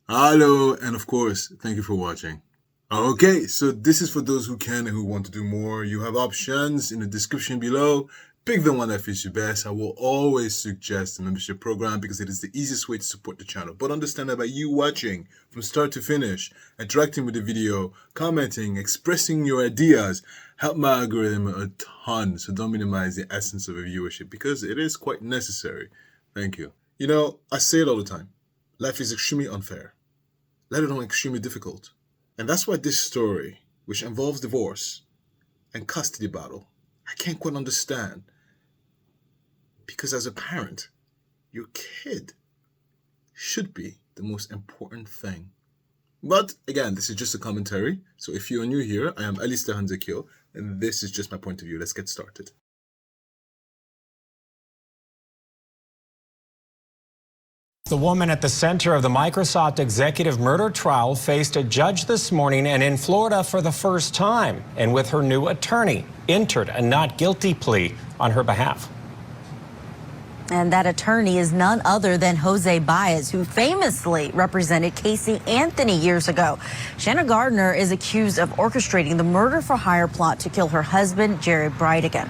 Hello, and of course, thank you for watching. Okay, so this is for those who can and who want to do more. You have options in the description below. Pick the one that fits you best. I will always suggest the membership program because it is the easiest way to support the channel. But understand that by you watching from start to finish, interacting with the video, commenting, expressing your ideas, help my algorithm a ton. So don't minimize the essence of a viewership because it is quite necessary. Thank you. You know, I say it all the time. Life is extremely unfair, let alone extremely difficult. And that's why this story, which involves divorce and custody battle, I can't quite understand. Because as a parent, your kid should be the most important thing. But again, this is just a commentary. So if you are new here, I am Alistair Hanzekil, and this is just my point of view. Let's get started. The woman at the center of the Microsoft executive murder trial faced a judge this morning and in Florida for the first time, and with her new attorney, entered a not guilty plea on her behalf. And that attorney is none other than Jose Baez, who famously represented Casey Anthony years ago. Shanna Gardner is accused of orchestrating the murder-for-hire plot to kill her husband, Jared Bridegan.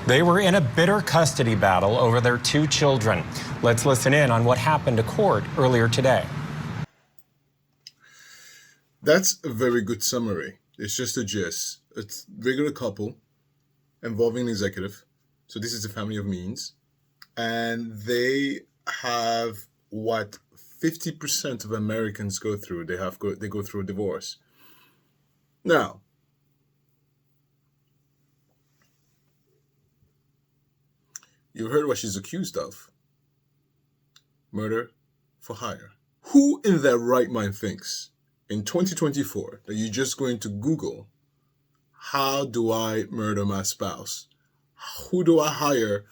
They were in a bitter custody battle over their 2 children. Let's listen in on what happened to court earlier today. That's a very good summary. It's just a gist. It's a regular couple involving an executive. So this is a family of means. And they have what 50% of Americans go through. They go through a divorce. Now, you heard what she's accused of. Murder for hire. Who in their right mind thinks in 2024 that you're just going to Google, how do I murder my spouse? Who do I hire?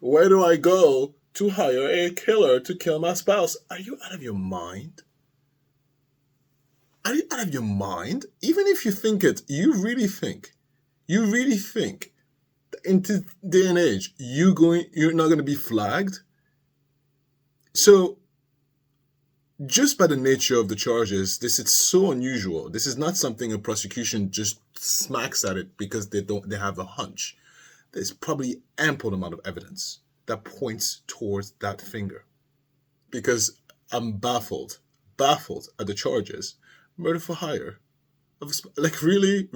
Where do I go to hire a killer to kill my spouse? Are you out of your mind? Are you out of your mind? Even if you think it, you really think that in this day and age, you're not going to be flagged? So, just by the nature of the charges, this is so unusual. This is not something a prosecution just smacks at it because they have a hunch. There's probably ample amount of evidence that points towards that finger. Because I'm baffled at the charges. Murder for hire. Like, really,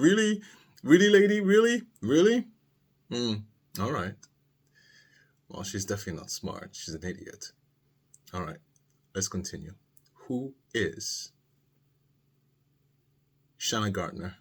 lady, really? All right. Well, she's definitely not smart. She's an idiot. All right, let's continue. Who is Shanna Gardner?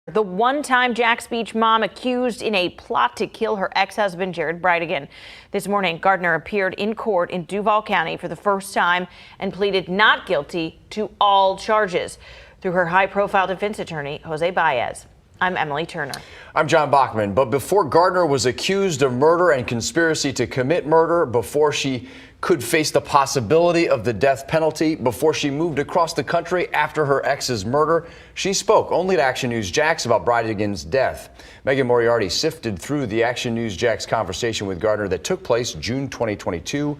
The one-time Jax Beach mom accused in a plot to kill her ex-husband, Jared Bridegan. This morning, Gardner appeared in court in Duval County for the first time and pleaded not guilty to all charges. Through her high-profile defense attorney, Jose Baez. I'm Emily Turner. I'm John Bachman. But before Gardner was accused of murder and conspiracy to commit murder, before she could face the possibility of the death penalty, before she moved across the country after her ex's murder, she spoke only to Action News Jax about Bridegan's death. Megan Moriarty sifted through the Action News Jax conversation with Gardner that took place June 2022.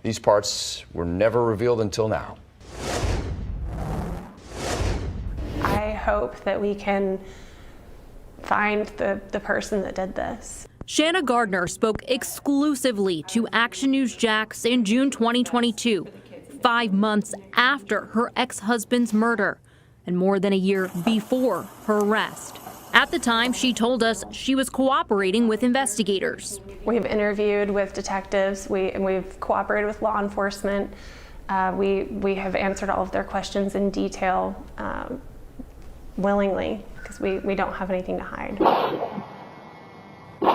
These parts were never revealed until now. I hope that we can find the person that did this. Shanna Gardner spoke exclusively to Action News Jax in June 2022, 5 months after her ex-husband's murder and more than a year before her arrest. At the time, she told us she was cooperating with investigators. We've interviewed with detectives, we've cooperated with law enforcement. We have answered all of their questions in detail willingly, because we don't have anything to hide.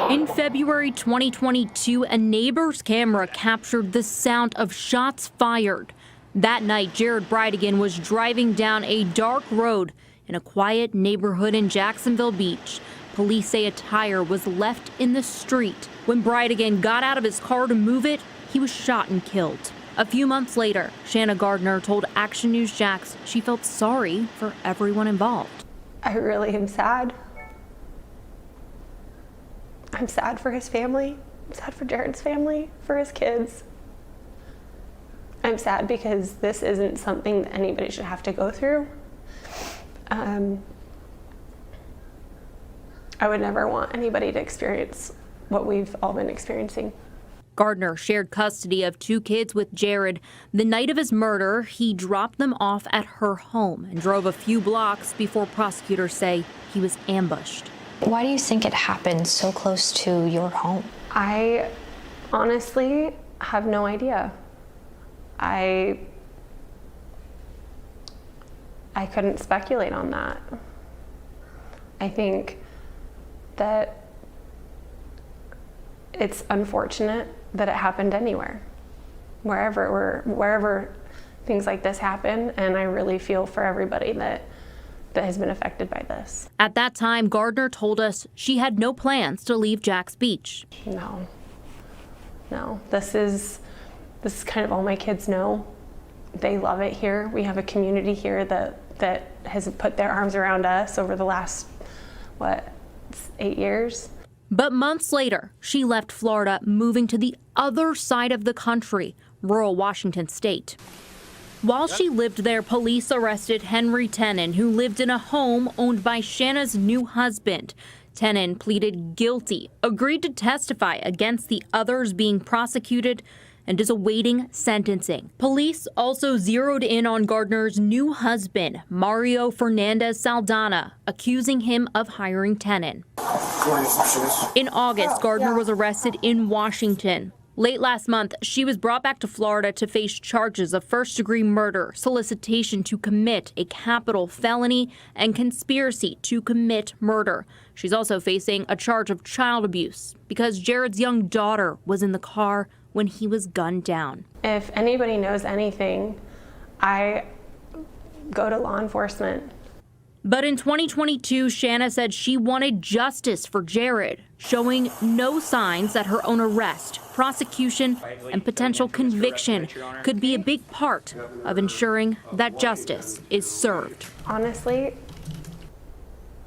In February 2022, a neighbor's camera captured the sound of shots fired. That night, Jared Bridegan was driving down a dark road in a quiet neighborhood in Jacksonville Beach. Police say a tire was left in the street. When Bridegan got out of his car to move it, he was shot and killed. A few months later, Shanna Gardner told Action News Jax she felt sorry for everyone involved. I really am sad. I'm sad for his family, sad for Jared's family, for his kids. I'm sad because this isn't something that anybody should have to go through. I would never want anybody to experience what we've all been experiencing. Gardner shared custody of 2 kids with Jared. The night of his murder, he dropped them off at her home and drove a few blocks before prosecutors say he was ambushed. Why do you think it happened so close to your home? I honestly have no idea. I couldn't speculate on that. I think that it's unfortunate that it happened anywhere, wherever things like this happen, and I really feel for everybody that has been affected by this. At that time, Gardner told us she had no plans to leave Jax Beach. No, this is kind of all my kids know. They love it here. We have a community here that has put their arms around us over the last, 8 years. But months later, she left Florida, moving to the other side of the country, rural Washington state. While she lived there, police arrested Henry Tenon, who lived in a home owned by Shanna's new husband. Tenon pleaded guilty, agreed to testify against the others being prosecuted, and is awaiting sentencing. Police also zeroed in on Gardner's new husband, Mario Fernandez Saldana, accusing him of hiring Tenon. In August, Gardner was arrested in Washington. Late last month, she was brought back to Florida to face charges of first-degree murder, solicitation to commit a capital felony, and conspiracy to commit murder. She's also facing a charge of child abuse because Jared's young daughter was in the car when he was gunned down. If anybody knows anything, I go to law enforcement. But in 2022, Shanna said she wanted justice for Jared, showing no signs that her own arrest, prosecution, and potential conviction could be a big part of ensuring that justice is served. Honestly,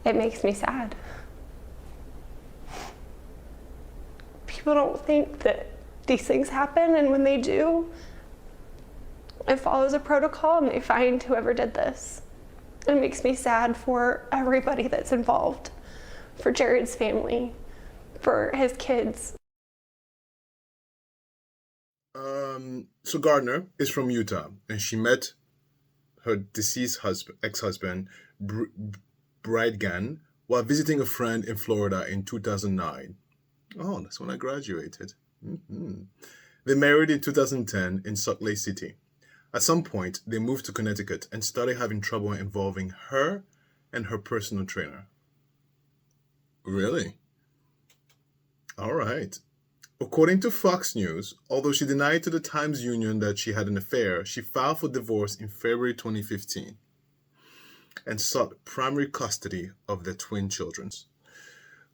it makes me sad. People don't think that these things happen, and when they do, it follows a protocol and they find whoever did this. It makes me sad for everybody that's involved, for Jared's family, for his kids. So Gardner is from Utah, and she met her deceased ex-husband, Bridegan, while visiting a friend in Florida in 2009. Oh, that's when I graduated. They married in 2010 in Salt Lake City. At some point, they moved to Connecticut and started having trouble involving her and her personal trainer. Really? All right. According to Fox News, although she denied to the Times Union that she had an affair, she filed for divorce in February 2015 and sought primary custody of their twin children.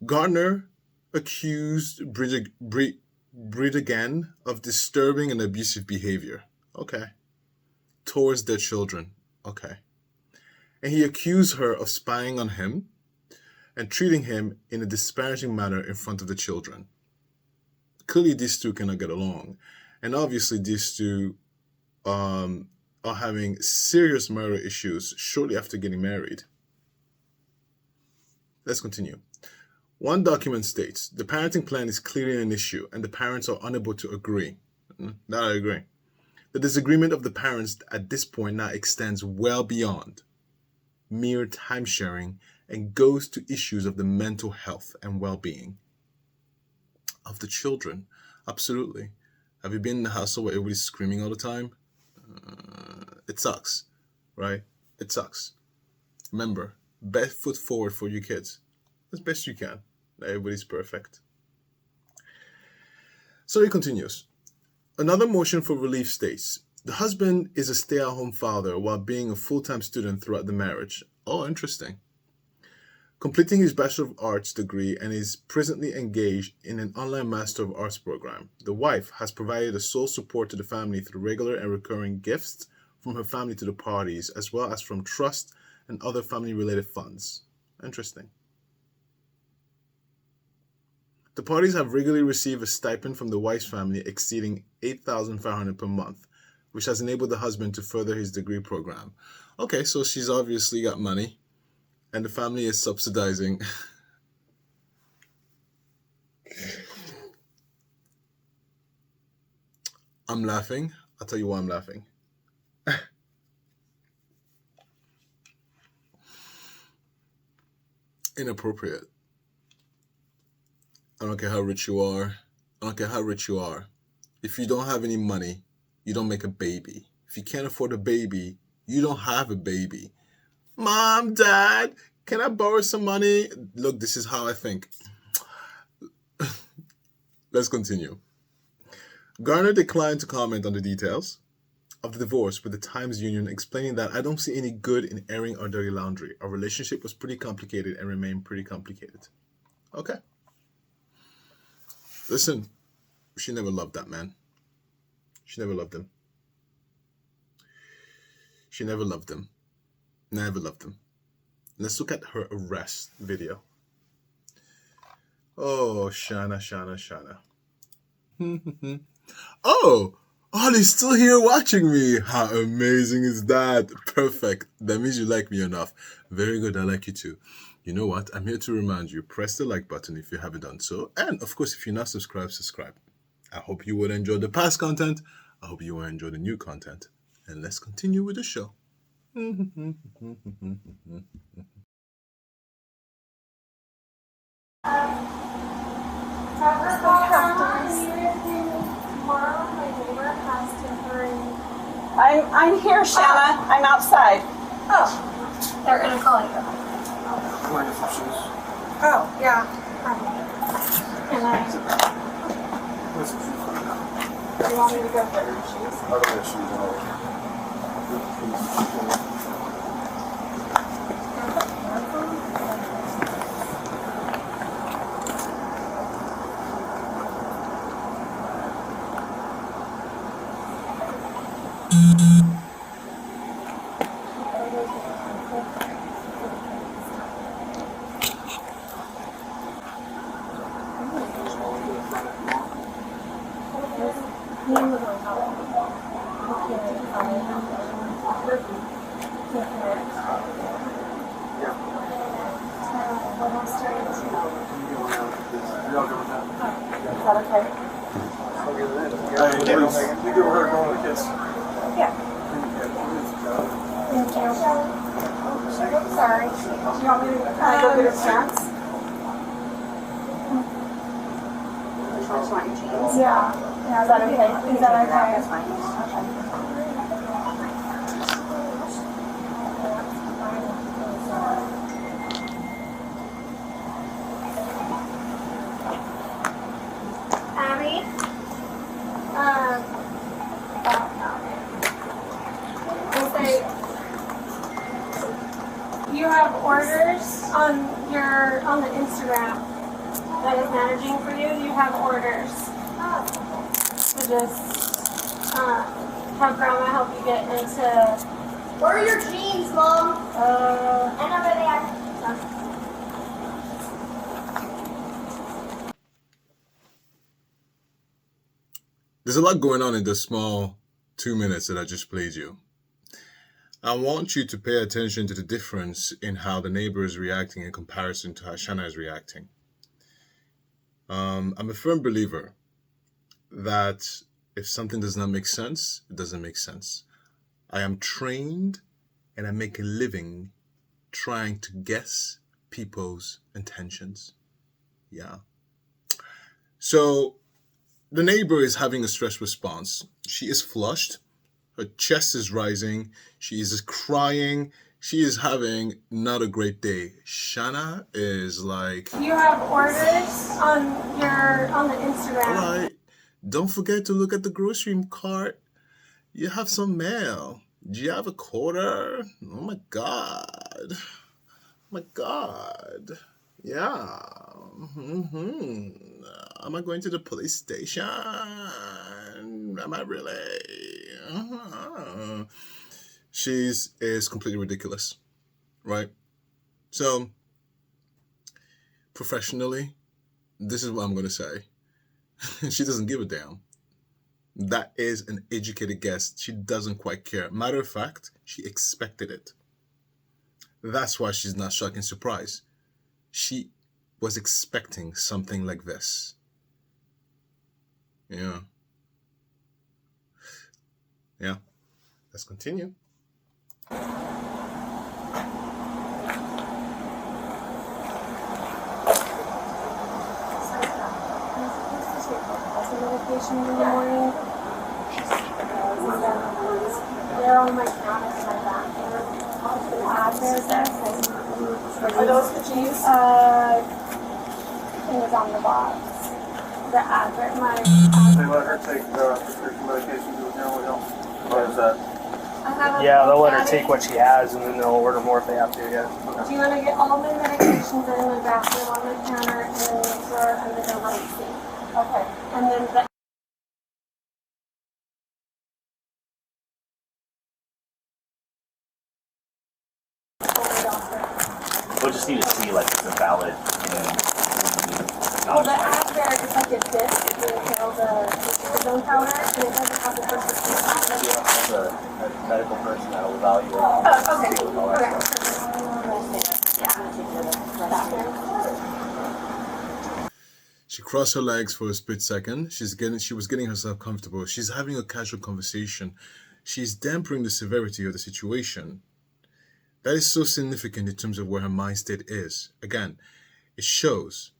Gardner accused Bridegan of disturbing and abusive behavior. Okay. Towards their children. Okay. And he accused her of spying on him and treating him in a disparaging manner in front of the children. Clearly, these two cannot get along. And obviously, these two are having serious marital issues shortly after getting married. Let's continue. One document states, the parenting plan is clearly an issue and the parents are unable to agree. That I agree. The disagreement of the parents at this point now extends well beyond mere time sharing and goes to issues of the mental health and well-being of the children. Absolutely. Have you been in the household where everybody's screaming all the time? It sucks, right? It sucks. Remember, best foot forward for your kids as best you can. Not everybody's perfect. So he continues. Another motion for relief states, the husband is a stay-at-home father while being a full-time student throughout the marriage. Oh, interesting. Completing his Bachelor of Arts degree and is presently engaged in an online Master of Arts program. The wife has provided a sole support to the family through regular and recurring gifts from her family to the parties, as well as from trust and other family-related funds. Interesting. The parties have regularly received a stipend from the wife's family exceeding $8,500 per month, which has enabled the husband to further his degree program. Okay, so she's obviously got money, and the family is subsidizing. I'm laughing. I'll tell you why I'm laughing. Inappropriate. I don't care how rich you are. I don't care how rich you are. If you don't have any money, you don't make a baby. If you can't afford a baby, you don't have a baby. Mom, Dad, can I borrow some money? Look, this is how I think. Let's continue. Gardner declined to comment on the details of the divorce with the Times Union, explaining that I don't see any good in airing our dirty laundry. Our relationship was pretty complicated and remained pretty complicated. Okay. Listen, she never loved that man. She never loved him. She never loved him. Never loved him. Let's look at her arrest video. Oh, Shana. Oh, Ollie's still here watching me. How amazing is that? Perfect. That means you like me enough. Very good. I like you too. You know what? I'm here to remind you, press the like button if you haven't done so. And of course, if you're not subscribed, subscribe. I hope you will enjoy the past content. I hope you will enjoy the new content. And let's continue with the show. I'm here, Shanna. I'm outside. Oh, they're gonna call you. Wearing some shoes. Oh, yeah. And You want me to go get your shoes? I don't have shoes at all. Is that okay? Hey, you give her going to the kids. Yeah. Thank you. Sorry. Do you want me to go get her snacks? Yeah. Is that okay? Is that okay? That's fine. Okay. you have orders on the Instagram that is managing for you. You have orders to just have grandma help you get into. Where are your jeans, Mom? And over there. There's a lot going on in the small 2 minutes that I just played you. I want you to pay attention to the difference in how the neighbor is reacting in comparison to how Shanna is reacting. I'm a firm believer that if something does not make sense, it doesn't make sense. I am trained and I make a living trying to guess people's intentions. Yeah. So the neighbor is having a stress response. She is flushed. Her chest is rising. She is crying. She is having not a great day. Shanna is like, you have orders on the Instagram. all right, don't forget to look at the grocery cart. You have some mail. Do you have a quarter? Oh my God. Oh my God. Yeah. Am I going to the police station? Am I really? She is completely ridiculous, right? So, professionally, this is what I'm going to say. She doesn't give a damn. That is an educated guess. She doesn't quite care. Matter of fact, she expected it. That's why she's not shocked and surprised. She was expecting something like this. Yeah. Yeah. Let's continue. Medication in the morning. They're on my counter in my bathroom. Are those the cheese? It was on the box. The advert, They let her take prescription medication to the general health. Why is that? Yeah, they'll let her take what she has, and then they'll order more if they have to. Yeah. Do you want to get all my medications that are in my bathroom on my counter and then make sure under the right seat? Okay. And then the we'll just need to see like it's a valid. Well, the Advair is like a disc you inhale the ozone powder, and it doesn't have the prescription. The medical person that will evaluate. She crossed her legs for a split second. She was getting herself comfortable. She's having a casual conversation. She's dampening the severity of the situation. That is so significant in terms of where her mind state is. Again, it shows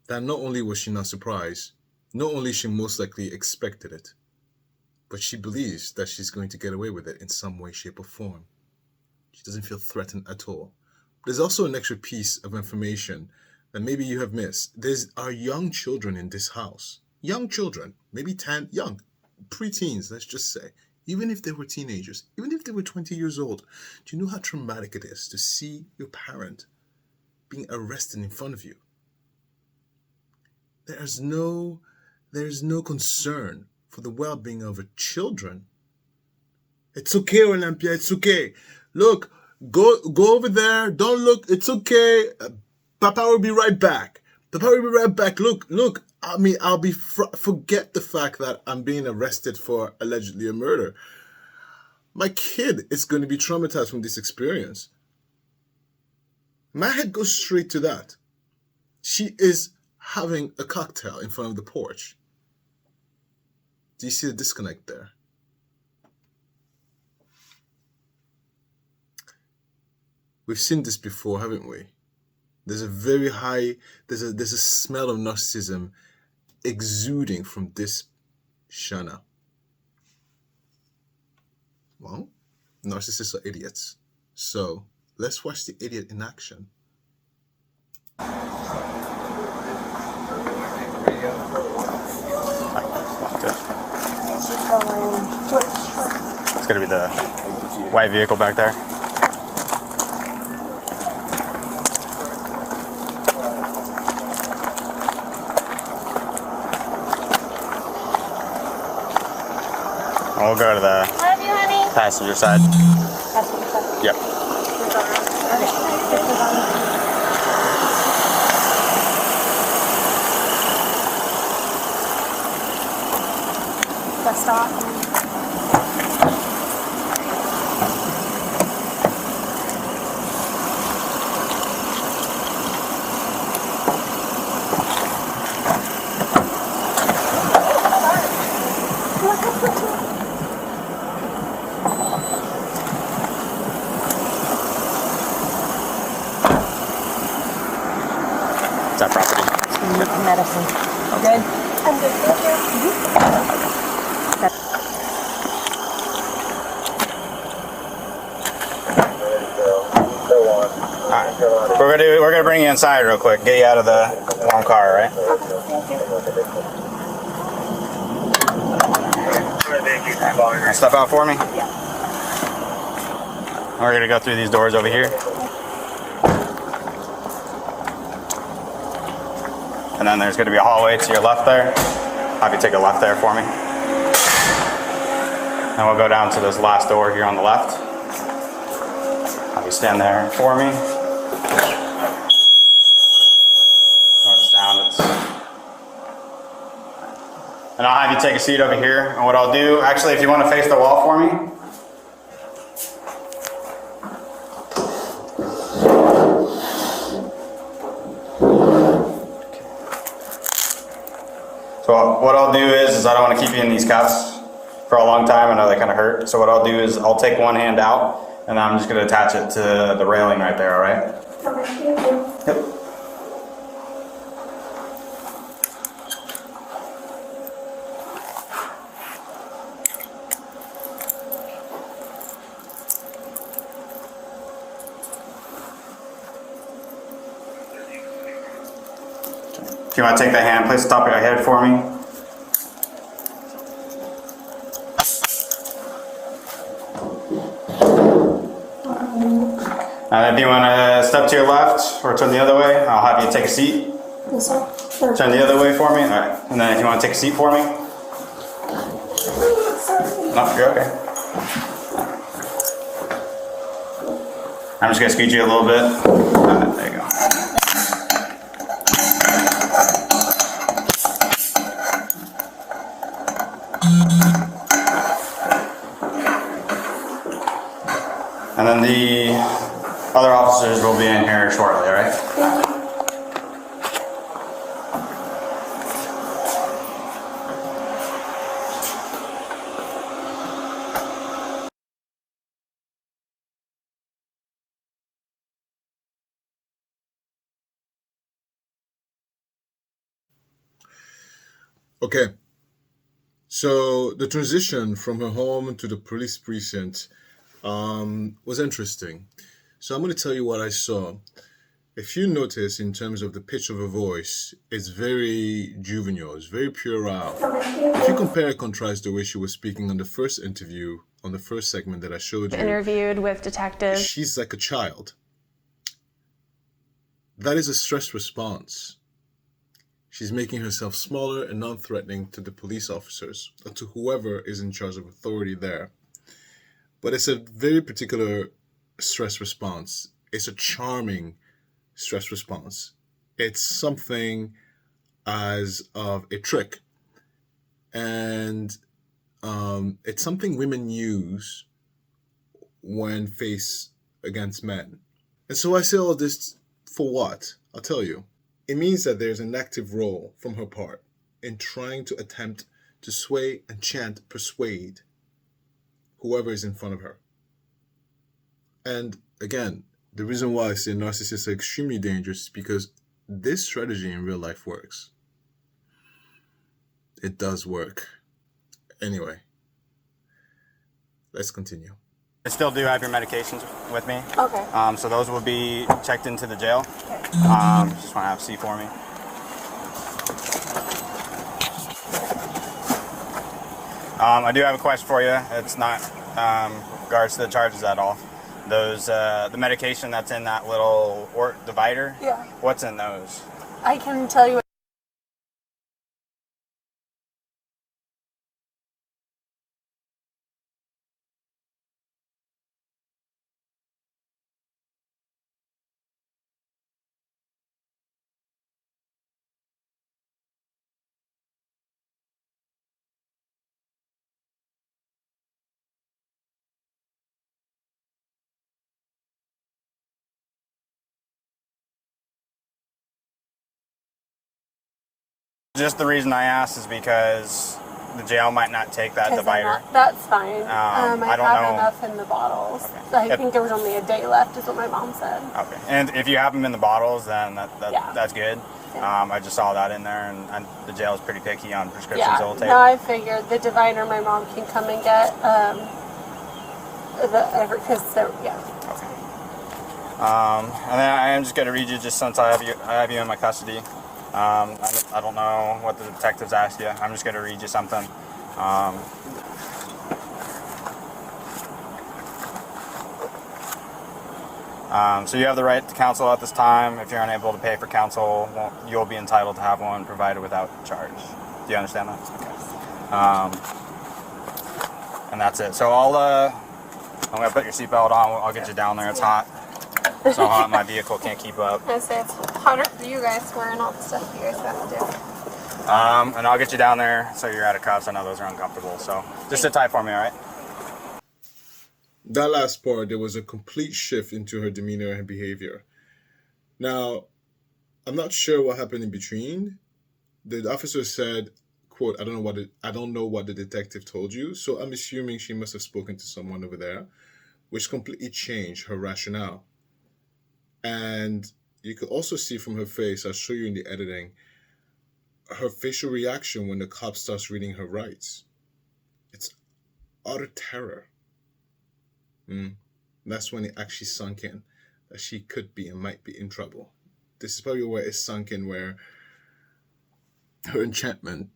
that not only was she not surprised, not only she most likely expected it, but she believes that she's going to get away with it in some way, shape, or form. She doesn't feel threatened at all. There's also an extra piece of information that maybe you have missed. There's our young children in this house. Young children, maybe 10, young, preteens, let's just say. Even if they were teenagers, even if they were 20 years old, do you know how traumatic it is to see your parent being arrested in front of you? There's no concern for the well-being of our children. It's okay, Olympia, it's okay. Look, go over there, don't look, it's okay. Papa will be right back. Papa will be right back. Look, I mean, forget the fact that I'm being arrested for allegedly a murder. My kid is going to be traumatized from this experience. My head goes straight to that. She is having a cocktail in front of the porch. Do you see the disconnect there? We've seen this before, haven't we? There's a very high, there's a smell of narcissism exuding from this Shana. Well, narcissists are idiots. So let's watch the idiot in action. It's gonna be the white vehicle back there. We'll go to the passenger side. Yep. Bus stop. Is that property? Medicine. Good? I'm good, thank you. Alright. We're gonna bring you inside real quick. Get you out of the warm car, right? Now step out for me. We're gonna go through these doors over here. And then there's gonna be a hallway to your left there. Have you take a left there for me. And we'll go down to this last door here on the left. Have you stand there for me. It's down, it's have you take a seat over here, and what I'll do, actually, if you want to face the wall for me. So what I'll do is I don't want to keep you in these cuffs for a long time. I know they kind of hurt. So what I'll do is I'll take one hand out, and I'm just going to attach it to the railing right there, all right? Okay, thank you. Yep. If you want to take the hand, place the top of your head for me. And if you want to step to your left or turn the other way, I'll have you take a seat. This one? Turn the other way for me. All right. And then if you want to take a seat for me. No, you're okay. I'm just going to scoot you a little bit. All right, there you go. And then the other officers will be in here shortly, all right? Thank you. Okay. So the transition from her home to the police precinct was interesting. So I'm going to tell you what I saw. If you notice in terms of the pitch of her voice, it's very juvenile, it's very puerile. If you compare and contrast the way she was speaking on the first interview, on the first segment that I showed you, Interviewed with detectives. she's like a child. That is a stress response. She's making herself smaller and non-threatening to the police officers, or to whoever is in charge of authority there. But it's a very particular stress response. It's a charming stress response. It's something as of a trick. And it's something women use when faced against men. And so I say all this for what? I'll tell you. It means that there's an active role from her part in trying to attempt to sway, enchant, persuade whoever is in front of her. And again, the reason why I say narcissists are extremely dangerous is because this strategy in real life works. It does work. Anyway, let's continue. I still do have your medications with me. Okay. So those will be checked into the jail. Okay. Just want to have a seat for me. I do have a question for you. It's not regards to the charges at all. Those the medication that's in that little divider. Yeah. What's in those? I can tell you. Just the reason I asked is because the jail might not take that divider. That's fine. I don't have know. enough in the bottles. Okay. I think there was only a day left, is what my mom said. Okay. And if you have them in the bottles, then Yeah. that's good. Yeah. I just saw that in there, and the jail is pretty picky on prescriptions Yeah. they'll take. No, I figured the divider my mom can come and get. Because yeah. And then I am just going to read you, just since I have you in my custody. I don't know what the detectives asked you. I'm just going to read you something. So you have the right to counsel at this time. If you're unable to pay for counsel, you'll be entitled to have one provided without charge. Do you understand that? Okay. And that's it. So I'm going to put your seatbelt on. I'll get you down there. It's hot. It's so hot my vehicle can't keep up. I say it's hotter for you guys wearing all the stuff you guys have to do. And I'll get you down there so you're out of cuffs. I know those are uncomfortable. So just sit tight for me, all right? That last part, there was a complete shift into her demeanor and behavior. Now, I'm not sure what happened in between. The officer said, quote, I don't know what the detective told you. So I'm assuming she must have spoken to someone over there, which completely changed her rationale. And you could also see from her face, I'll show you in the editing, her facial reaction when the cop starts reading her rights. It's utter terror. That's when it actually sunk in that she could be and might be in trouble. This is probably where it sunk in, where her enchantment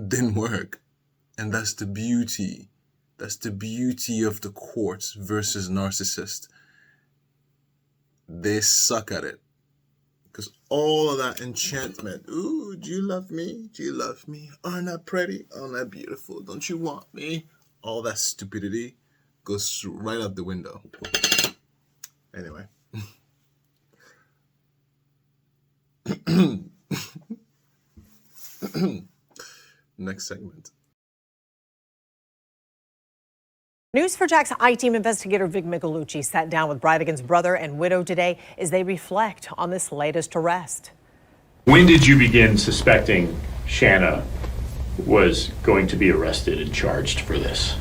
didn't work. And that's the beauty. That's the beauty of the courts versus narcissist. They suck at it. Because all of that enchantment, ooh, do you love me? Do you love me? Aren't I pretty? Aren't I beautiful? Don't you want me? All that stupidity goes right out the window. Anyway. Next segment. News4JAX I-Team investigator Vic Michelucci sat down with Bridegan's brother and widow today as they reflect on this latest arrest. When did you begin suspecting Shanna was going to be arrested and charged for this?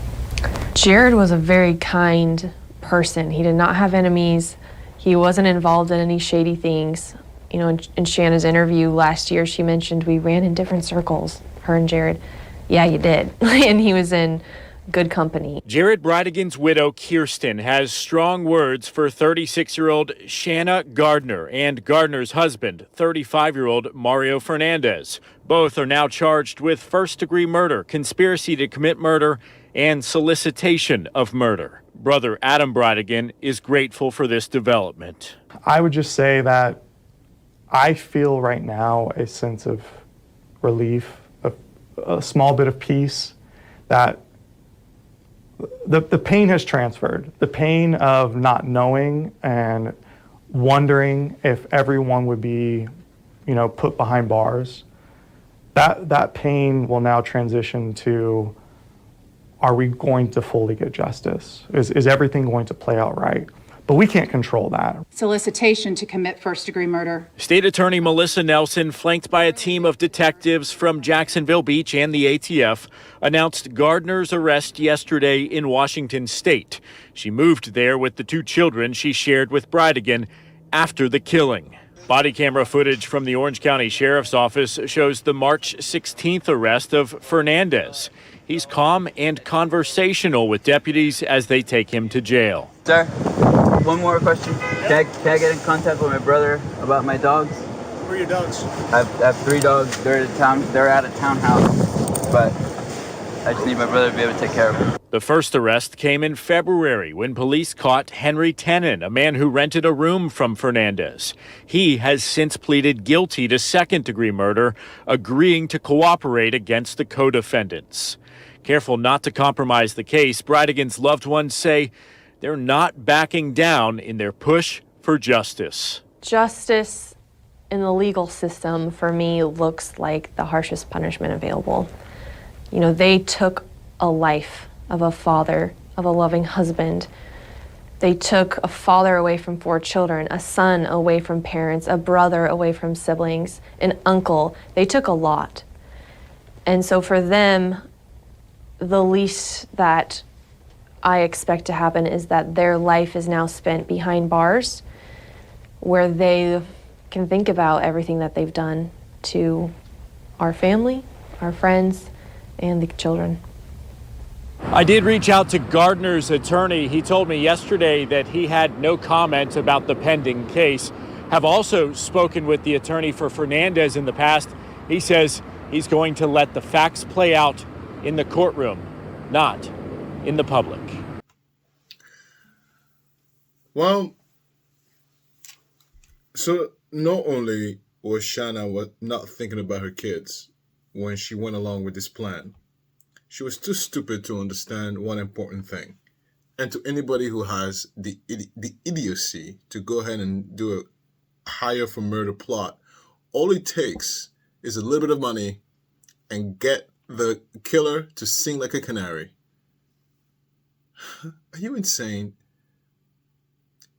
Jared was a very kind person. He did not have enemies. He wasn't involved in any shady things. You know, in Shanna's interview last year, she mentioned we ran in different circles, her and Jared. Yeah, you did. And he was in good company. Jared Bridegan's widow, Kirsten, has strong words for 36-year-old Shanna Gardner and Gardner's husband, 35-year-old Mario Fernandez. Both are now charged with first-degree murder, conspiracy to commit murder, and solicitation of murder. Brother Adam Bridegan is grateful for this development. I would just say that I feel right now a sense of relief, a small bit of peace, that the pain has transferred. The pain of not knowing and wondering if everyone would be, you know, put behind bars. That pain will now transition to, are we going to fully get justice? Is everything going to play out right? But we can't control that. Solicitation to commit first-degree murder. State Attorney Melissa Nelson, flanked by a team of detectives from Jacksonville Beach and the ATF, announced Gardner's arrest yesterday in Washington State. She moved there with the two children she shared with Bridegan after the killing. Body camera footage from the Orange County Sheriff's Office shows the March 16th arrest of Fernandez. He's calm and conversational with deputies as they take him to jail. Sir, one more question. Can I get in contact with my brother about my dogs? Where are your dogs? I have 3 dogs. They're at a townhouse, but I just need my brother to be able to take care of them. The first arrest came in February when police caught Henry Tenon, a man who rented a room from Fernandez. He has since pleaded guilty to second-degree murder, agreeing to cooperate against the co-defendants. Careful not to compromise the case, Bridegan's loved ones say they're not backing down in their push for justice. Justice in the legal system, for me, looks like the harshest punishment available. You know, they took a life of a father, of a loving husband. They took a father away from 4 children, a son away from parents, a brother away from siblings, an uncle. They took a lot. And so for them, the least that I expect to happen is that their life is now spent behind bars, where they can think about everything that they've done to our family, our friends, and the children. I did reach out to Gardner's attorney. He told me yesterday that he had no comment about the pending case. Have also spoken with the attorney for Fernandez in the past. He says he's going to let the facts play out in the courtroom, not in the public. Well, so not only was Shanna not thinking about her kids when she went along with this plan, she was too stupid to understand one important thing. And to anybody who has the idiocy to go ahead and do a hire for murder plot, all it takes is a little bit of money and get the killer to sing like a canary. Are you insane?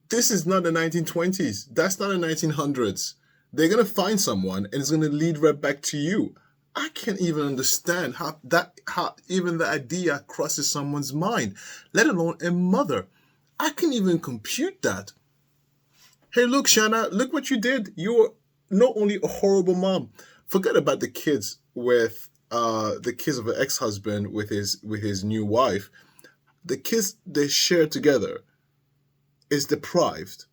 This is not the 1920s. That's not the 1900s. They're going to find someone and it's going to lead right back to you. I can't even understand how even the idea crosses someone's mind, let alone a mother. I can't even compute that. Hey, look, Shanna, look what you did. You're not only a horrible mom. Forget about the kids with the kids of an ex-husband with his new wife. The kids they share together is deprived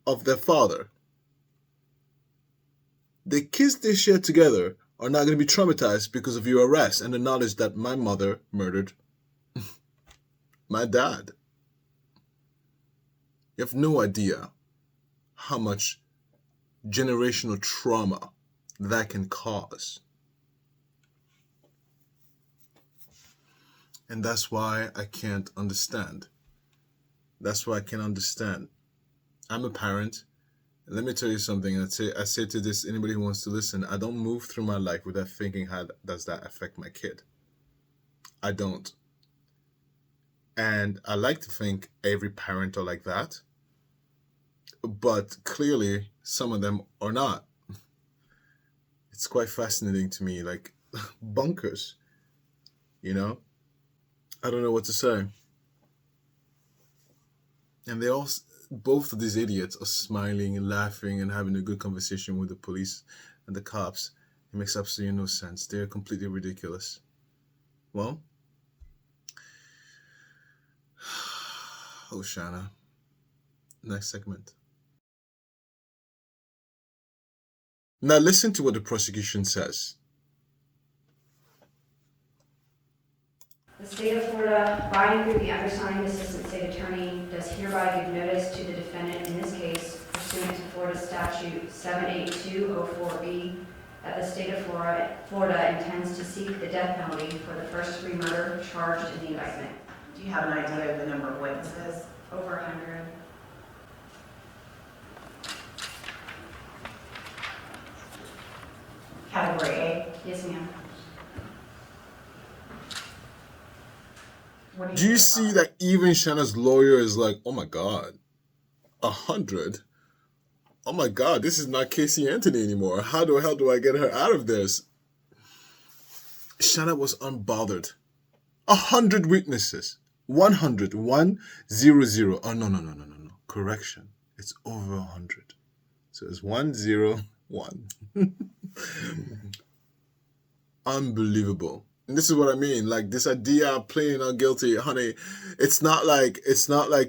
of their father. The kids they share together are not going to be traumatized because of your arrest and the knowledge that my mother murdered my dad. You have no idea how much generational trauma that can cause. And that's why I can't understand. That's why I can't understand. I'm a parent. Let me tell you something. I say to this, anybody who wants to listen, I don't move through my life without thinking, how does that affect my kid? I don't. And I like to think every parent are like that. But clearly, some of them are not. It's quite fascinating to me, like bunkers, you know? I don't know what to say. And both of these idiots are smiling and laughing and having a good conversation with the police and the cops. It makes absolutely no sense. They're completely ridiculous. Well, oh, Shanna. Next segment. Now listen to what the prosecution says. The state of Florida, by and through the undersigned assistant state attorney, does hereby give notice to the defendant in this case, pursuant to Florida statute 78204B, that the state of Florida intends to seek the death penalty for the first degree murder charged in the indictment. Do you have an idea of the number of witnesses? Over 100. Category A? Yes, ma'am. Do you see that even Shanna's lawyer is like, oh my God, 100? Oh my God, this is not Casey Anthony anymore. How the hell do I get her out of this? Shanna was unbothered. 100 witnesses. 100. 100. Oh, no. Correction. It's over 100. So it's 101. Unbelievable. And this is what I mean. Like this idea of pleading not guilty, honey, it's not like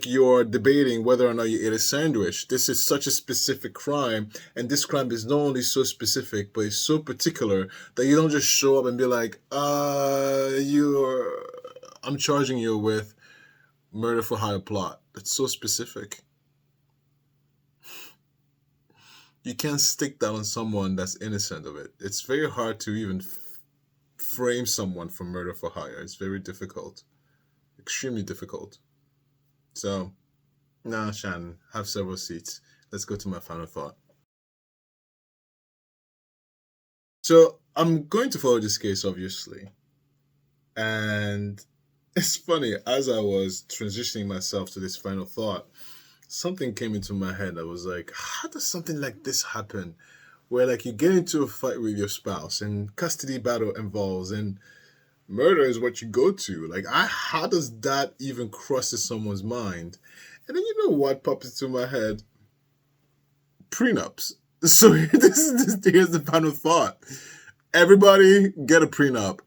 you're debating whether or not you ate a sandwich. This is such a specific crime. And this crime is not only so specific, but it's so particular that you don't just show up and be like, I'm charging you with murder for hire plot. It's so specific. You can't stick that on someone that's innocent of it. It's very hard to even frame someone for murder for hire. It's very difficult. Extremely difficult. So, nah, Shannon, have several seats. Let's go to my final thought. So, I'm going to follow this case, obviously. And it's funny, as I was transitioning myself to this final thought, something came into my head. I was like, how does something like this happen? Where like you get into a fight with your spouse and custody battle involves and murder is what you go to. Like, how does that even cross someone's mind? And then you know what pops into my head? Prenups. So here's the final thought. Everybody get a prenup.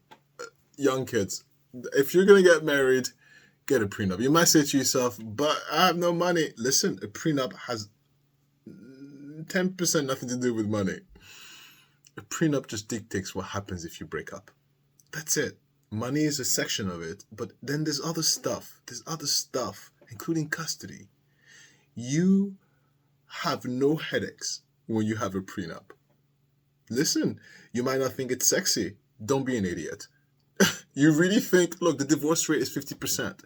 Young kids, if you're going to get married, get a prenup. You might say to yourself, but I have no money. Listen, a prenup has 10% nothing to do with money. A prenup just dictates what happens if you break up. That's it. Money is a section of it, but then there's other stuff. Including custody. You have no headaches when you have a prenup. Listen, you might not think it's sexy. Don't be an idiot. You really think, look, the divorce rate is 50%.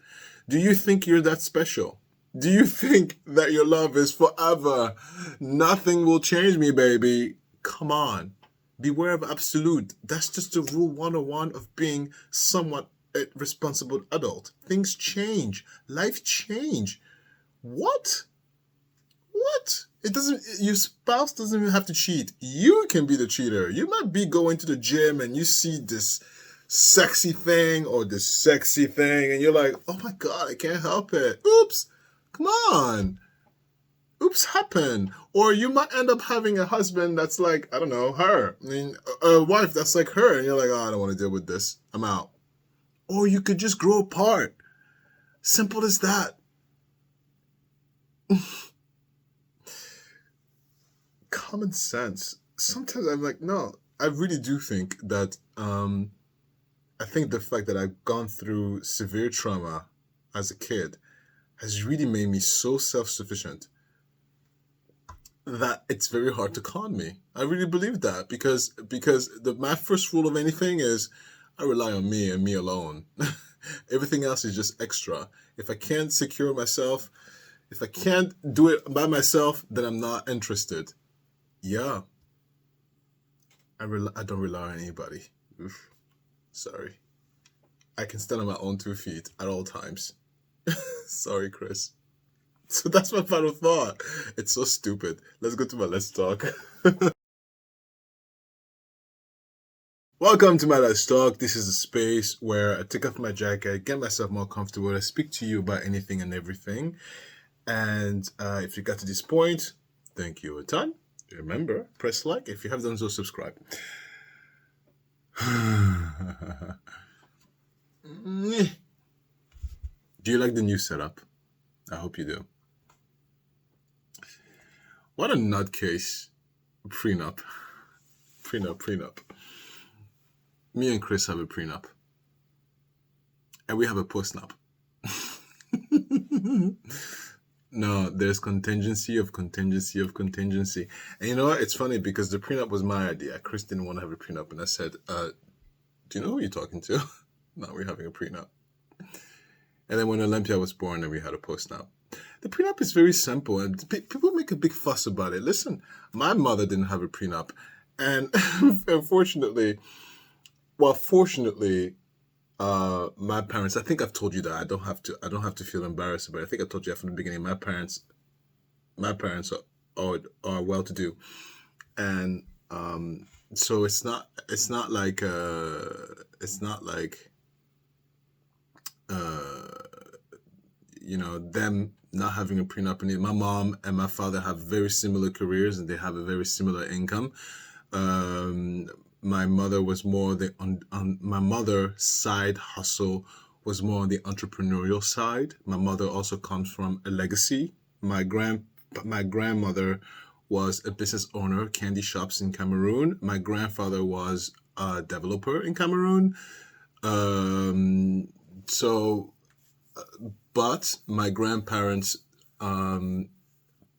Do you think you're that special? Do you think that your love is forever? Nothing will change me, baby. Come on. Beware of absolute. That's just the rule 101 of being somewhat a responsible adult. Things change. Life change. What? What? It doesn't, your spouse doesn't even have to cheat. You can be the cheater. You might be going to the gym and you see this sexy thing or this sexy thing and you're like, oh my God, I can't help it. Oops. Come on. Oops happened. Or you might end up having a husband that's like, I don't know, her. I mean, a wife that's like her. And you're like, oh, I don't want to deal with this. I'm out. Or you could just grow apart. Simple as that. Common sense. Sometimes I'm like, no, I really do think that, I think the fact that I've gone through severe trauma as a kid has really made me so self-sufficient that it's very hard to con me. I really believe that because my first rule of anything is I rely on me and me alone. Everything else is just extra. If I can't secure myself, if I can't do it by myself, then I'm not interested. Yeah. I don't rely on anybody. Oof. Sorry. I can stand on my own 2 feet at all times. Sorry, Chris. So that's my final thought. It's so stupid. Let's go to my Let's Talk. Welcome to my Let's Talk. This is a space where I take off my jacket, get myself more comfortable, I speak to you about anything and everything. And if you got to this point, thank you a ton. Remember, press like. If you have done so, subscribe. Do you like the new setup? I hope you do. What a nutcase. Prenup. Prenup. Me and Chris have a prenup. And we have a postnup. No, there's contingency of contingency of contingency. And you know what? It's funny because the prenup was my idea. Chris didn't want to have a prenup. And I said, do you know who you're talking to? No, we're having a prenup. And then when Olympia was born, then we had a postnup. The prenup is very simple. And people make a big fuss about it. Listen, my mother didn't have a prenup. And fortunately, my parents, I think I've told you that I don't have to feel embarrassed, but I think I told you from the beginning, my parents are well-to-do. And so it's not like you know, them not having a prenup. And my mom and my father have very similar careers and they have a very similar income. My mother was more on my mother's side hustle was more on the entrepreneurial side. My mother also comes from a legacy. My grandmother was a business owner, candy shops in Cameroon. My grandfather was a developer in Cameroon. But my grandparents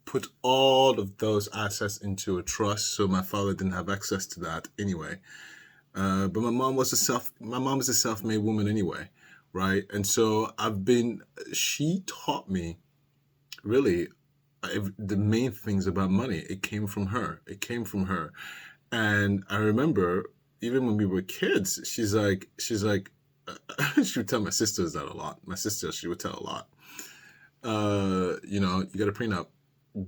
put all of those assets into a trust, so my father didn't have access to that anyway. But my mom is a self-made woman anyway, right? And so she taught me really the main things about money. It came from her. And I remember even when we were kids, she's like, she would tell my sisters that a lot. She would tell a lot. You know, you got a prenup.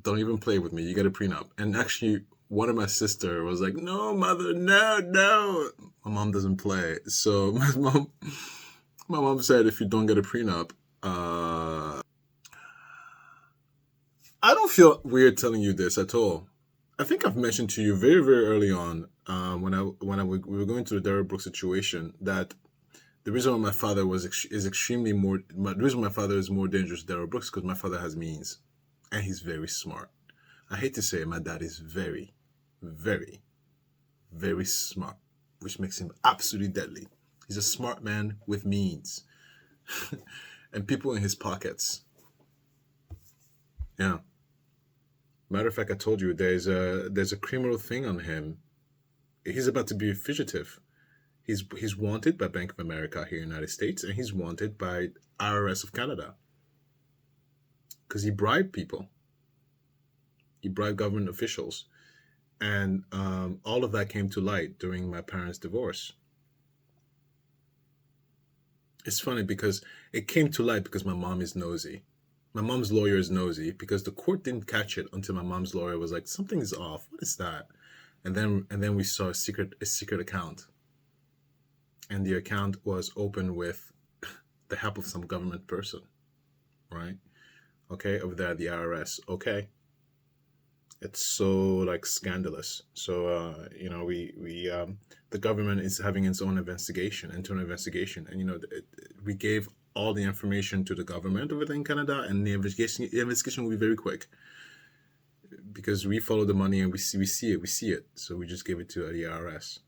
Don't even play with me. You got a prenup. And actually, one of my sister was like, no, mother, no. My mom doesn't play. So my mom said, if you don't get a prenup, I don't feel weird telling you this at all. I think I've mentioned to you very, very early on when we were going through the Derek Brooks situation that the reason why my father the reason my father is more dangerous than Derek Brooks because my father has means. And he's very smart. I hate to say it, my dad is very, very, very smart, which makes him absolutely deadly. He's a smart man with means. And people in his pockets. Yeah. Matter of fact, I told you there's a criminal thing on him. He's about to be a fugitive. He's wanted by Bank of America here in the United States, and he's wanted by IRS of Canada. Because he bribed people. He bribed government officials. And all of that came to light during my parents' divorce. It's funny because it came to light because my mom is nosy. My mom's lawyer is nosy because the court didn't catch it until my mom's lawyer was like, something is off. What is that? And then we saw a secret account. And the account was open with the help of some government person, right? Okay, over there at the IRS. Okay. It's so like scandalous. So the government is having its own internal investigation, and we gave all the information to the government over there in Canada, and the investigation will be very quick because we follow the money and we see it. So we just gave it to the IRS,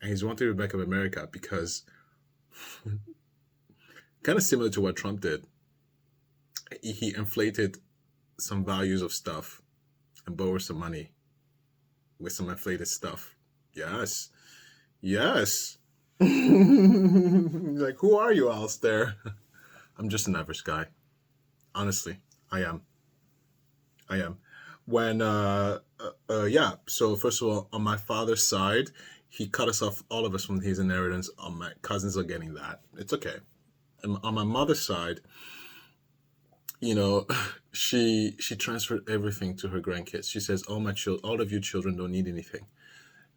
and he's wanting to back up America because kind of similar to what Trump did. He inflated some values of stuff and borrow some money with some inflated stuff. Yes. Like, who are you, Alistair? I'm just an average guy. Honestly, I am. When, so first of all, on my father's side, he cut us off, all of us, from his inheritance. My cousins are getting that. It's okay. And on my mother's side, she transferred everything to her grandkids. She says, all of you children don't need anything.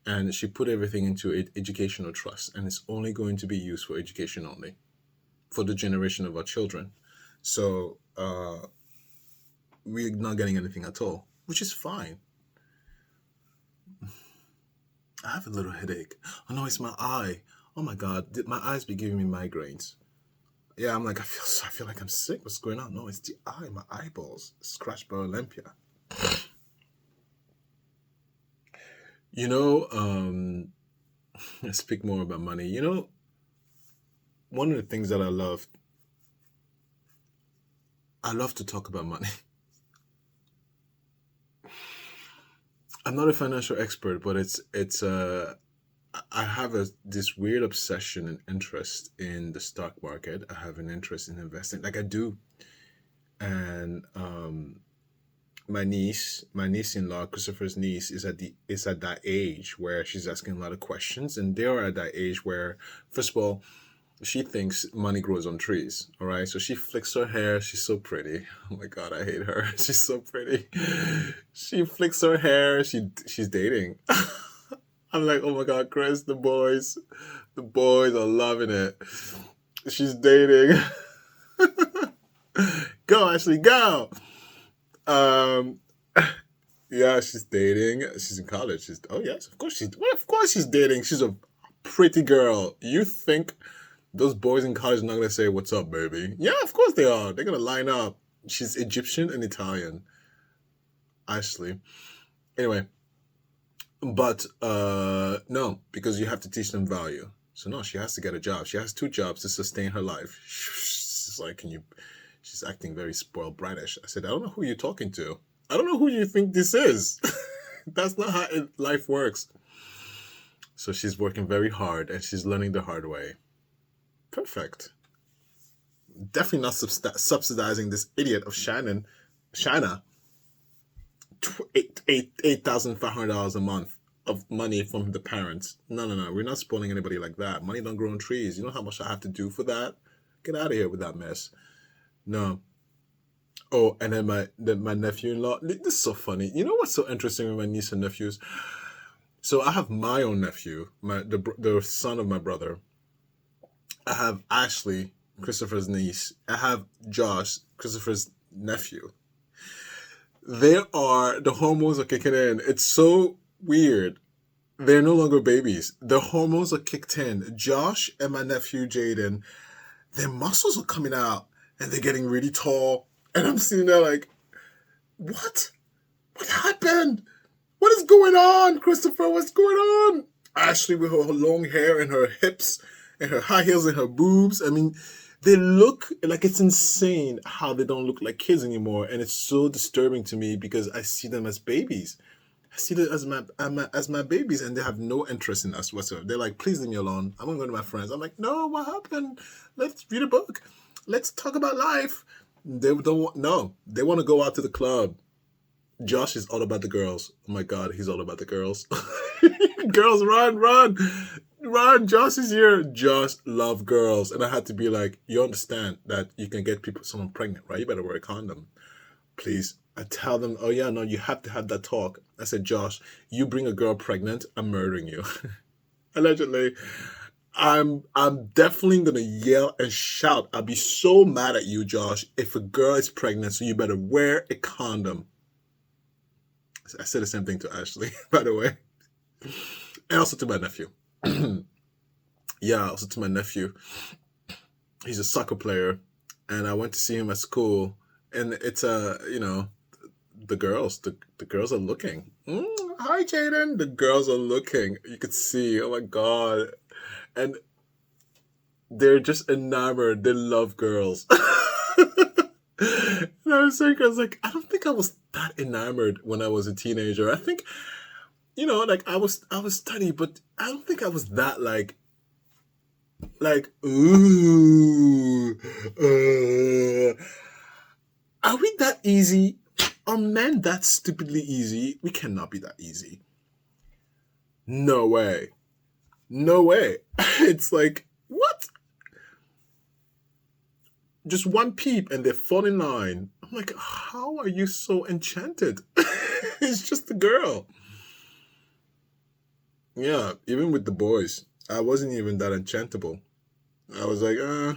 And she put everything into educational trust, and it's only going to be used for education only, for the generation of our children. So we're not getting anything at all, which is fine. I have a little headache. Oh no, it's my eye. Oh my God, did my eyes be giving me migraines? Yeah, I'm like, I feel like I'm sick. What's going on? No, it's the eye, my eyeballs, scratched by Olympia. Let's speak more about money. One of the things that I love to talk about money. I'm not a financial expert, but I have this weird obsession and interest in the stock market. I have an interest in investing, like I do. And my niece-in-law, Christopher's niece, is at that age where she's asking a lot of questions, and they are at that age where, first of all, she thinks money grows on trees. All right, so she flicks her hair. She's so pretty. Oh my God, I hate her. She's so pretty. She flicks her hair. She's dating. I'm like, oh my God, Chris, the boys are loving it. She's dating. Go, Ashley, go. Yeah, she's dating. She's in college. Of course she's dating. She's a pretty girl. You think those boys in college are not gonna say, "What's up, baby"? Yeah, of course they are. They're gonna line up. She's Egyptian and Italian, Ashley. Anyway, but no, because you have to teach them value. So no, she has to get a job. She has 2 jobs to sustain her life. She's like, she's acting very spoiled bratish. I said, I don't know who you're talking to. I don't know who you think this is. That's not how life works. So she's working very hard and she's learning the hard way. Perfect. Definitely not subsidizing this idiot of Shanna. $8,500 a month of money from the parents. No. We're not spoiling anybody like that. Money don't grow on trees. You know how much I have to do for that? Get out of here with that mess. No. Oh, and then my nephew-in-law. This is so funny. You know what's so interesting with my niece and nephews? So I have my own nephew, the son of my brother. I have Ashley, Christopher's niece. I have Josh, Christopher's nephew. The hormones are kicking in. It's so weird. They're no longer babies. The hormones are kicked in. Josh and my nephew, Jaden, their muscles are coming out and they're getting really tall. And I'm sitting there like, what? What happened? What is going on, Christopher? What's going on? Ashley with her long hair and her hips and her high heels and her boobs. I mean, they look like, it's insane how they don't look like kids anymore. And it's so disturbing to me because I see them as babies. I see them as my babies, and they have no interest in us whatsoever. They're like, please leave me alone. I'm going to go to my friends. I'm like, no, what happened? Let's read a book. Let's talk about life. They don't. No, they want to go out to the club. Josh is all about the girls. Oh my God, he's all about the girls. Girls, run, run, run. Josh is here. Josh love girls. And I had to be like, you understand that you can get someone pregnant, right? You better wear a condom. Please. I tell them, oh yeah, no, you have to have that talk. I said, Josh, you bring a girl pregnant, I'm murdering you. Allegedly. I'm definitely gonna yell and shout. I'll be so mad at you, Josh, if a girl is pregnant, so you better wear a condom. I said the same thing to Ashley, by the way. And also to my nephew. Yeah, also to my nephew. He's a soccer player, and I went to see him at school, and it's you know, the girls are looking. Hi, Jaden. The girls are looking. You could see. Oh my God. And they're just enamored. They love girls. And I was like, I don't think I was that enamored when I was a teenager. I think, you know, like I was 30, but I don't think I was that like, ooh, are we that easy? Are men that stupidly easy? We cannot be that easy. No way. No way. It's like, what? Just one peep and they fall in line. I'm like, how are you so enchanted? It's just a girl. Yeah, even with the boys, I wasn't even that enchantable. I was like, I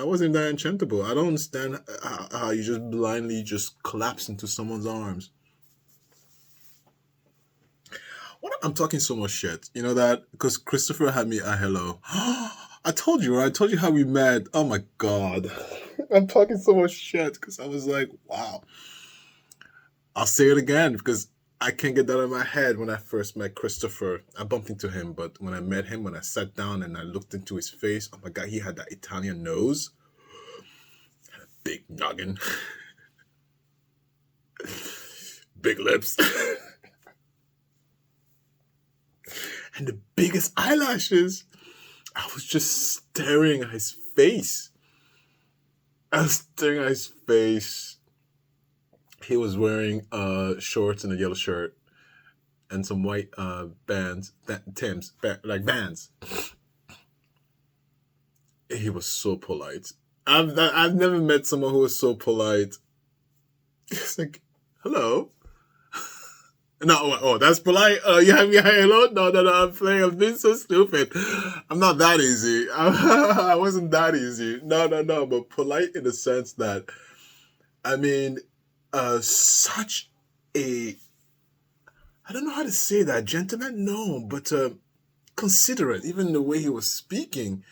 wasn't that enchantable. I don't understand how you just blindly just collapse into someone's arms. What I'm talking so much shit, you know that? Because Christopher had me at hello. I told you, right? I told you how we met. Oh my God. I'm talking so much shit because I was like, wow. I'll say it again because I can't get that out of my head. When I first met Christopher, I bumped into him, but when I met him, when I sat down and I looked into his face, oh my God, he had that Italian nose. Had a big noggin. Big lips. And the biggest eyelashes. I was just staring at his face. I was staring at his face. He was wearing shorts and a yellow shirt and some white bands, like bands. He was so polite. I've never met someone who was so polite. It's like, hello. No, oh, that's polite. You have me hello? No, I'm playing. I'm being so stupid. I'm not that easy. I wasn't that easy. No, but polite in the sense that, I mean, such a, I don't know how to say that, gentleman, no, but considerate. Even the way he was speaking,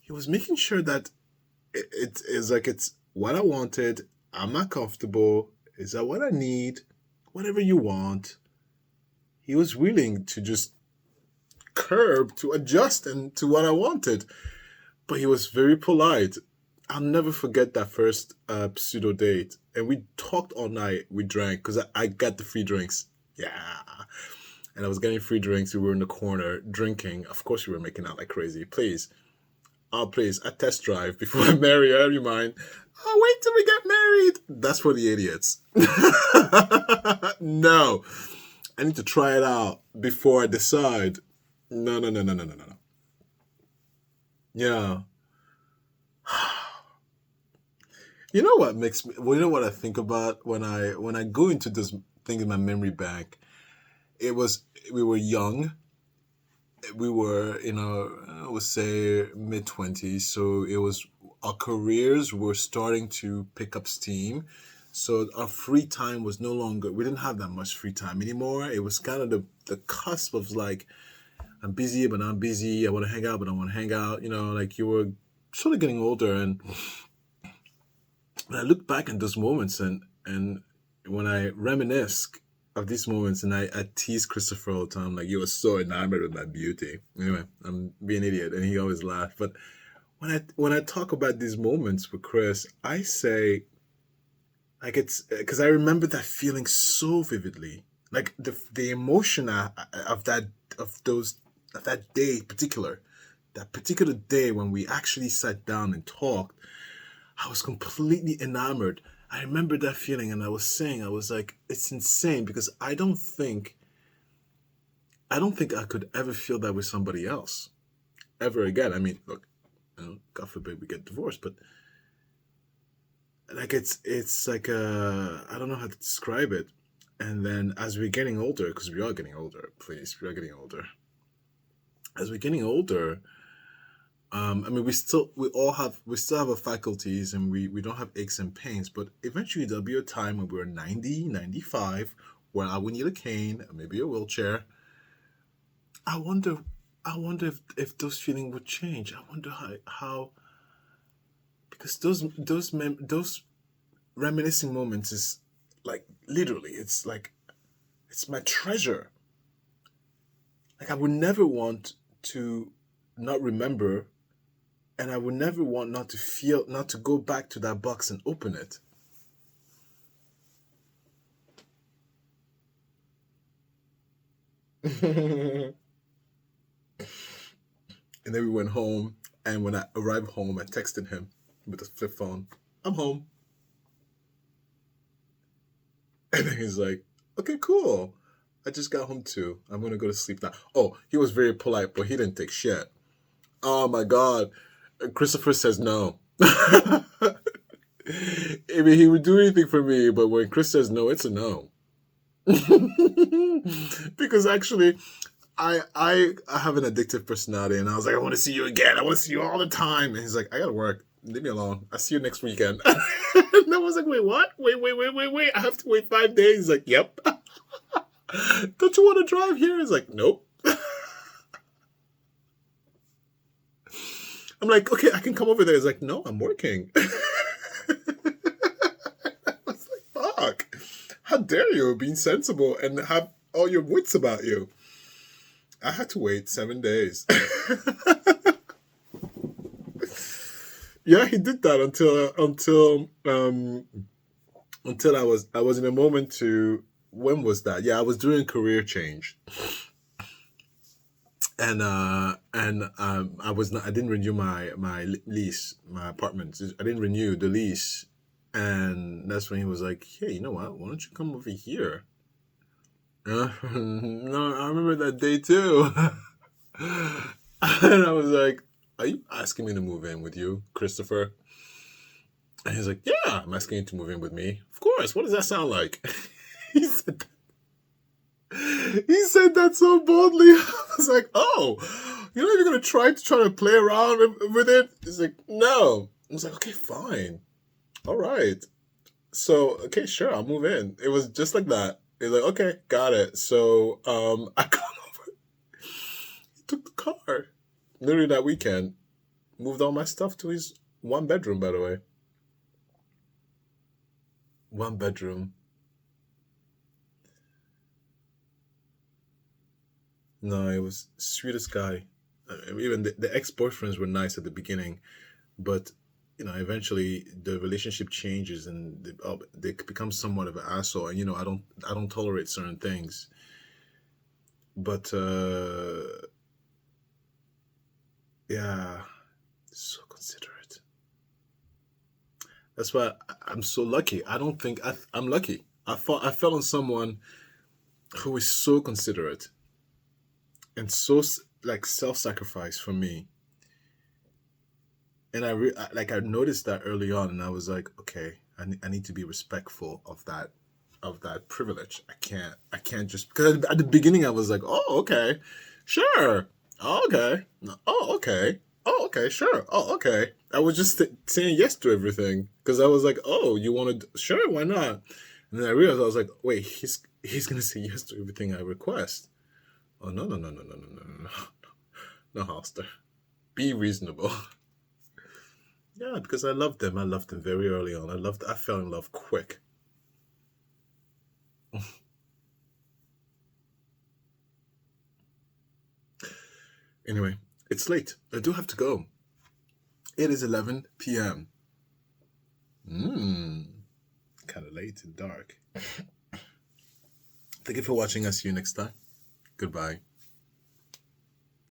he was making sure that it is like it's what I wanted. I'm not comfortable. Is that what I need? Whatever you want. He was willing to just curb, to adjust and to what I wanted. But he was very polite. I'll never forget that first pseudo date. And we talked all night. We drank because I got the free drinks. Yeah. And I was getting free drinks. We were in the corner drinking. Of course, we were making out like crazy. Please. Oh, please. A test drive before I marry her. You mind? Oh, wait till we get married. That's for the idiots. No. I need to try it out before I decide. No. Yeah. You know what makes me, well, you know what I think about when I go into this thing in my memory bank? We were young. We were, I would say mid-20s. So it was, our careers were starting to pick up steam. So our free time was no longer, we didn't have that much free time anymore. It was kind of the cusp of like, I'm busy, but I'm busy. I want to hang out, but I want to hang out. Like you were sort of getting older. And when I look back at those moments and when I reminisce of these moments, and I tease Christopher all the time, like, you were so enamored with my beauty. Anyway, I'm being an idiot, and he always laughed. But when I talk about these moments with Chris, I say, like, it's because I remember that feeling so vividly, like the emotion of that day that particular day when we actually sat down and talked. I was completely enamored. I remember that feeling, and I was like, it's insane, because I don't think I could ever feel that with somebody else ever again. I mean, look, God forbid we get divorced, but like it's like I don't know how to describe it. And then as we're getting older, because we are getting older, please, we are getting older. As we're getting older, I mean, we still have our faculties, and we don't have aches and pains, but eventually there'll be a time when we're 90, 95, where I will need a cane, maybe a wheelchair. I wonder if those feelings would change. I wonder how because those reminiscing moments is like, literally, it's like, it's my treasure. Like, I would never want to not remember, and I would never want not to go back to that box and open it. And then we went home, and when I arrived home, I texted him with a flip phone, "I'm home." And then he's like, "Okay, cool. I just got home too. I'm going to go to sleep now." Oh, he was very polite, but he didn't take shit. Oh my God. Christopher says no. I mean, he would do anything for me, but when Chris says no, it's a no. Because actually, I have an addictive personality, and I was like, "I want to see you again. I want to see you all the time." And he's like, "I got to work. Leave me alone. I'll see you next weekend." And I was like, "Wait, what? Wait. I have to wait 5 days." He's like, "Yep." "Don't you want to drive here?" He's like, "Nope." I'm like, "Okay, I can come over there." He's like, "No, I'm working." I was like, fuck. How dare you be sensible and have all your wits about you? I had to wait 7 days. Yeah, he did that until I was in a moment to, when was that? Yeah, I was doing a career change. And I didn't renew my lease, my apartment. I didn't renew the lease. And that's when he was like, "Hey, you know what? Why don't you come over here?" No, I remember that day too. And I was like, "Are you asking me to move in with you, Christopher?" And he's like, "Yeah, I'm asking you to move in with me." "Of course. What does that sound like?" He said that so boldly. I was like, "Oh, you're not even going to try to play around with it?" He's like, "No." I was like, "Okay, fine. All right. So, okay, sure, I'll move in." It was just like that. He's like, "Okay, got it." So, I got over. He took the car. Literally that weekend. Moved all my stuff to his 1-bedroom, by the way. 1-bedroom. No, it was sweetest guy. Even the ex-boyfriends were nice at the beginning, but eventually the relationship changes, and they become somewhat of an asshole. And I don't tolerate certain things. But yeah, so considerate. That's why I'm so lucky. I don't think I'm lucky. I fell on someone who is so considerate and so like self-sacrifice for me. And I noticed that early on, and I was like, okay, I need to be respectful of that privilege. I can't just, because at the beginning I was like, "Oh, okay, sure, oh, okay, oh, okay, oh, okay, sure, oh, okay." I was just saying yes to everything because I was like, "Oh, you wanted, sure, why not?" And then I realized, I was like, "Wait, he's gonna say yes to everything I request." Oh, no, Holster, be reasonable. Yeah, because I loved them. I loved them very early on. I fell in love quick. Anyway, it's late. I do have to go. It is 11 p.m. Kind of late and dark. Thank you for watching. I'll see you next time. Goodbye.